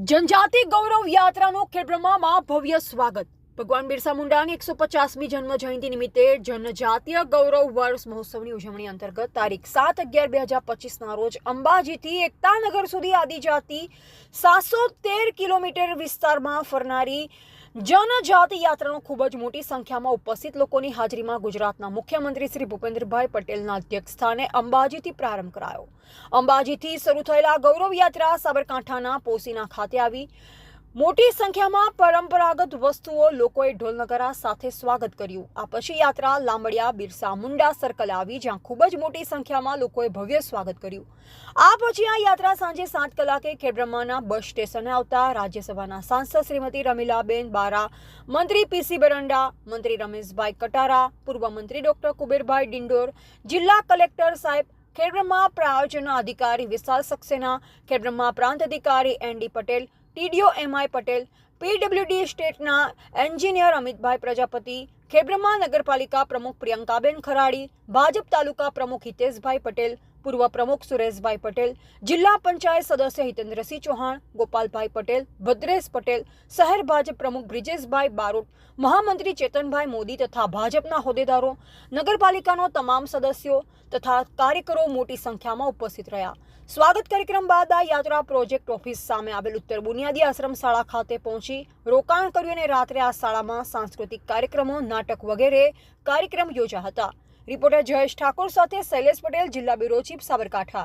जनजाति गौरव यात्राનું ખેડબ્રહ્મામાં ભવ્ય સ્વાગત। ભગવાન બિરસા મુંડાની 150મી જન્મ જયંતિ નિમિત્તે જનજાતીય ગૌરવ વર્ષ મહોત્સવની ઉજવણી અંતર્ગત તારીખ 7/11/2025ના રોજ અંબાજીથી એકતાનગર સુધી આદિજાતિ 713 કિલોમીટર વિસ્તારમાં ફરનારી जनजाति यात्रा खूब ज मोटी संख्या में उपस्थित लोगों की हाजरी में गुजरातना मुख्यमंत्री श्री भूपेन्द्रभाई पटेल अध्यक्ष स्थाने अंबाजी प्रारंभ करायो। अंबाजी थी शुरू थयेला गौरव यात्रा साबरकांठाना पोसीना खाते आवी। मोटी संख्या में परंपरागत वस्तुओं लोकोए ढोल नगारा साथे स्वागत कर्યું। आ पछी यात्रा लांबड़िया बिरसा मुंडा सर्कल आवी, ज्यां खूब ज मोटी संख्या में लोकोए भव्य स्वागत कर्યું। आ पछी आ यात्रा सांजे 7 कलाके खेडब्रह्माना बस स्टेशने आवता राज्यसभाना सांसद श्रीमती रमीलाबेन बारा, मंत्री पीसी बरंडा, मंत्री रमेशभाई कटारा, पूर्व मंत्री डॉक्टर कुबेरभाई डिंडोर, जिला कलेक्टर साहेब, खेडब्रह्मा प्रायोजन अधिकारी विशाल सक्सेना, खेडब्रह्मा प्रांत अधिकारी ND Patel, TDO MI Patel, PWD स्टेटना एंजीनियर अमितभाई प्रजापति, खेडब्रह्मा नगरपालिका प्रमुख प्रियंकाबेन खराड़ी, भाजप तालुका प्रमुख हितेशभाई पटेल, पूर्व प्रमुख सुरेशभाई पटेल, जिला पंचायत सदस्य हितेन्द्रसिंह चौहान, गोपालभाई पटेल, भद्रेश पटेल, शहर भाजप प्रमुख ब्रिजेशभाई बारोट, महामंत्री चेतनभाई मोदी तथा भाजपना होद्देदारों, नगरपालिकानो तमाम सदस्यों तथा कार्यकरो मोटी संख्या में उपस्थित रह्या। स्वागत कार्यक्रम बाद आ यात्रा प्रोजेक्ट ऑफिस सामे आवेल उत्तर बुनियादी आश्रम शाळा खाते पहोंची रोकाण कर्युं अने रात्रे आ शाळामां सांस्कृतिक कार्यक्रमों, नाटक वगैरे कार्यक्रम योजा हता। रिपोर्टर जयेश ठाकुर साथे शैलेष पटेल, जिला ब्यूरो चीफ, साबरकांठा।